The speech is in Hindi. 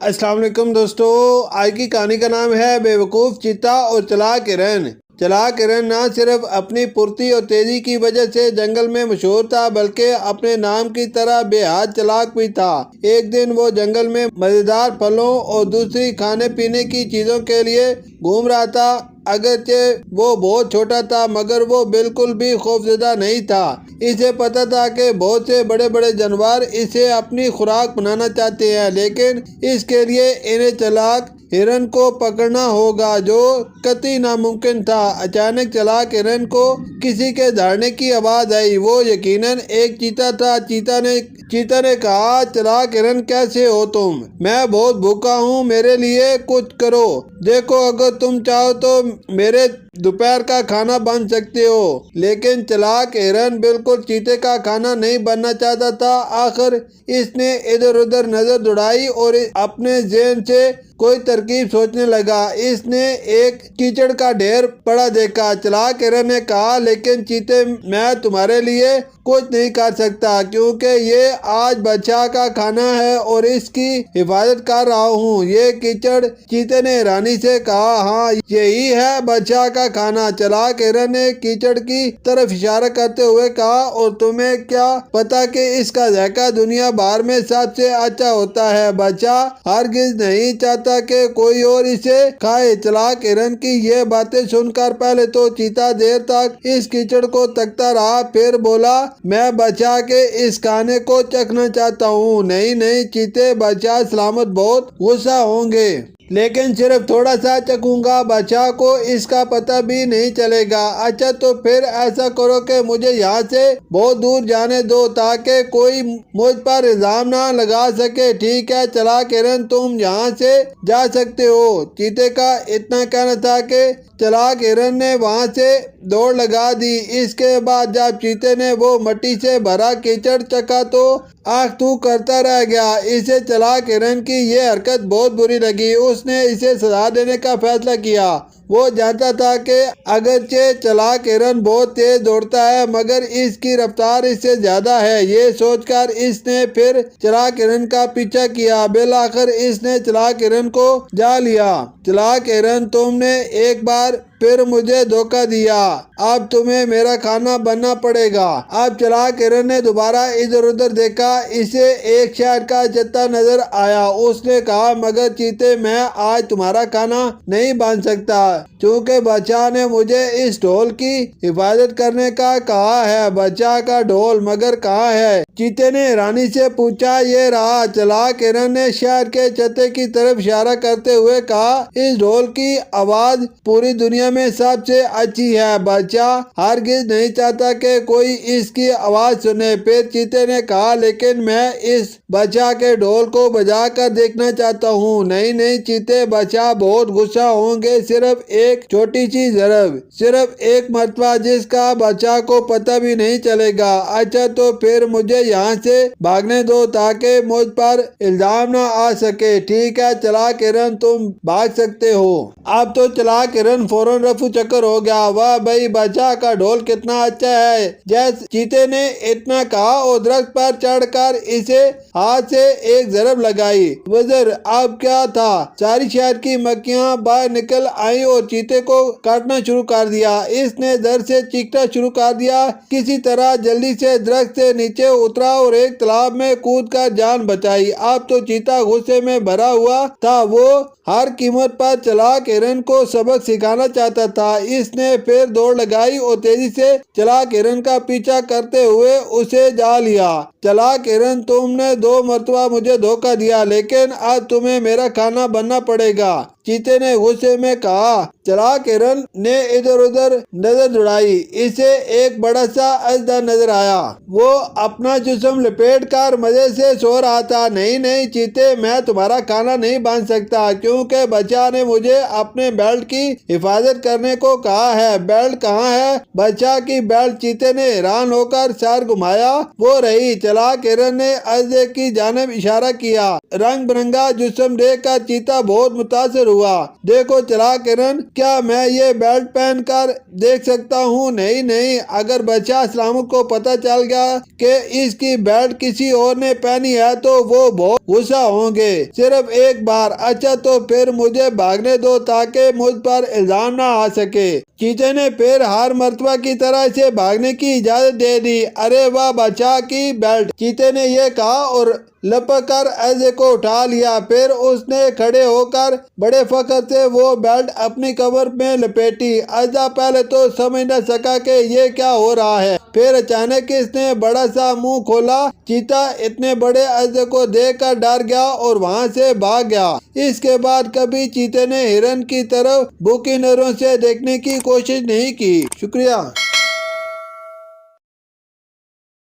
अस्सलाम वालेकुम दोस्तों, आज की कहानी का नाम है बेवकूफ़ चीता और चालाक हिरन। चालाक हिरन न सिर्फ अपनी फुर्ती और तेजी की वजह से जंगल में मशहूर था, बल्कि अपने नाम की तरह बेहद चालाक भी था। एक दिन वो जंगल में मजेदार फलों और दूसरी खाने पीने की चीजों के लिए घूम रहा था। अगरचे वो बहुत छोटा था, मगर वो बिल्कुल भी खौफजदा नहीं था। इसे पता था कि बहुत से बड़े बड़े जानवर इसे अपनी खुराक बनाना चाहते हैं, लेकिन इसके लिए इन्हें चालाक हिरन को पकड़ना होगा, जो कतई नामुमकिन था। अचानक चालाक हिरन को किसी के दौड़ने की आवाज आई। वो यकीनन एक चीता था। चीता ने कहा, चालाक हिरन कैसे हो तुम? मैं बहुत भूखा हूँ, मेरे लिए कुछ करो। देखो, अगर तुम चाहो तो मेरे दोपहर का खाना बन सकते हो। लेकिन चालाक हिरन बिल्कुल चीते का खाना नहीं बनना चाहता था। आखिर इसने इधर उधर नजर दौड़ाई और अपने ज़हन से कोई तरकीब सोचने लगा। इसने एक कीचड़ का ढेर पड़ा देखा। चालाक हिरन ने कहा, लेकिन चीते, मैं तुम्हारे लिए कुछ नहीं कर सकता, क्योंकि ये आज बादशाह का खाना है और इसकी हिफाजत कर रहा हूँ। ये कीचड़। चीते ने हैरानी से कहा, हाँ, यही है बादशाह का खाना। चालाक हिरन ने कीचड़ की तरफ इशारा करते हुए कहा, और तुम्हें क्या पता कि इसका जायका दुनिया भर में सबसे अच्छा होता है। बादशाह हरगिज नहीं चाहता कि कोई और इसे खाए। चालाक हिरन की ये बातें सुनकर पहले तो चीता देर तक इस कीचड़ को तकता रहा, फिर बोला, मैं बादशाह के इस खाने को चखना चाहता हूँ। नहीं नहीं चीते, बादशाह सलामत बहुत गुस्सा होंगे, लेकिन सिर्फ थोड़ा सा चखूंगा। बादशाह को इसका पता भी नहीं चलेगा। अच्छा, तो फिर ऐसा करो कि मुझे यहाँ से बहुत दूर जाने दो, ताकि कोई मुझ पर इल्जाम ना लगा सके। ठीक है चालाक हिरन, तुम यहाँ से जा सकते हो। चीते का इतना कहना था कि चालाक हिरन ने वहाँ से दौड़ लगा दी। इसके बाद जब चीते ने वो मिट्टी से भरा कीचड़ चखा तो आँख तू करता रह गया। इसे चालाक हिरन की ये हरकत बहुत बुरी लगी। उसने इसे सजा देने का फैसला किया। वो जानता था कि अगरचे चालाक हिरन बहुत तेज दौड़ता है, मगर इसकी रफ्तार इससे ज्यादा है। ये सोचकर इसने फिर चालाक हिरन का पीछा किया। बिलाखिर इसने चालाक हिरन को जा लिया। चालाक हिरन, तुमने एक बार फिर मुझे धोखा दिया। अब तुम्हें मेरा खाना बनना पड़ेगा। अब चालाक हिरन ने दोबारा इधर उधर देखा। इसे एक शहर का जत्था नजर आया। उसने कहा, मगर चीते, मैं आज तुम्हारा खाना नहीं बन सकता, क्योंकि बादशाह ने मुझे इस ढोल की हिफाजत करने का कहा है। बादशाह का ढोल मगर कहाँ है? चीते ने हैरानी से पूछा। ये रहा। चालाक हिरन ने शहर के छत्ते की तरफ इशारा करते हुए कहा, इस ढोल की आवाज पूरी दुनिया में सबसे अच्छी है। बादशाह हरगिज नहीं चाहता कि कोई इसकी आवाज सुने। फिर चीते ने कहा, लेकिन मैं इस बादशाह के ढोल को बजा कर देखना चाहता हूँ। नहीं नहीं चीते, बादशाह बहुत गुस्सा होंगे। सिर्फ एक छोटी सी जरब, सिर्फ एक मरतबा, जिसका बादशाह को पता भी नहीं चलेगा। अच्छा, तो फिर मुझे यहाँ से भागने दो, ताकि मुझ पर इल्जाम ना आ सके। ठीक है चालाक हिरन, तुम भाग सकते हो। अब तो चालाक हिरन फौरन रफू चक्कर हो गया। वाह भाई, बादशाह का ढोल कितना अच्छा है। जैसे चीते ने इतना कहा और दरख्त पर चढ़कर इसे हाथ से एक जरब लगाई। वज़र, अब क्या था? सारी शहर की मक्खियां बाहर निकल आई और चीते को काटना शुरू कर दिया। इसने दर्द से चीखना शुरू कर दिया। किसी तरह जल्दी से दरख्त से नीचे उतरा और एक तालाब में कूदकर जान बचाई। अब तो चीता गुस्से में भरा हुआ था। वो हर कीमत पर चालाक हिरन को सबक सिखाना चाहता था। इसने फिर दौड़ लगाई और तेजी से चालाक हिरन का पीछा करते हुए उसे जा लिया। चालाक हिरन, तुमने 2 मरतबा मुझे धोखा दिया, लेकिन आज तुम्हें मेरा खाना बनना पड़ेगा। चीते ने गुस्से में कहा। चालाक हिरन ने इधर उधर नजर दौड़ाई। इसे एक बड़ा सा अजगर नजर आया। वो अपना जिस्म लपेट कर मजे से सो रहा था। नहीं नहीं चीते, मैं तुम्हारा खाना नहीं बन सकता, क्योंकि बादशाह ने मुझे अपने बेल्ट की हिफाजत करने को कहा है। बेल्ट कहाँ है? बादशाह की बेल्ट। चीते ने हैरान होकर सर घुमाया। वो रही। चालाक हिरन ने अजगर की जानिब इशारा किया। रंग बिरंगा जिस्म देखकर चीता बहुत मुतासिर हुआ। देखो चलाक हिरन, क्या मैं ये बेल्ट पहन कर देख सकता हूँ? नहीं नहीं, अगर बादशाह सलामत को पता चल गया कि इसकी बेल्ट किसी और ने पहनी है तो वो बहुत गुस्सा होंगे। सिर्फ एक बार। अच्छा तो फिर मुझे भागने दो ताकि मुझ पर इल्जाम ना आ सके। चीते ने फिर हर मर्तबा की तरह से भागने की इजाजत दे दी। अरे वाह, बादशाह की बेल्ट, चीते ने यह कहा और लपक कर ऐजे को उठा लिया। फिर उसने खड़े होकर बड़े फख्र से वो बेल्ट अपनी कमर में लपेटी। ऐजा पहले तो समझ न सका कि ये क्या हो रहा है। फिर अचानक इसने बड़ा सा मुंह खोला। चीता इतने बड़े ऐजे को देखकर डर गया और वहां से भाग गया। इसके बाद कभी चीते ने हिरन की तरफ भूखी नजरों से देखने की कोशिश नहीं की। शुक्रिया।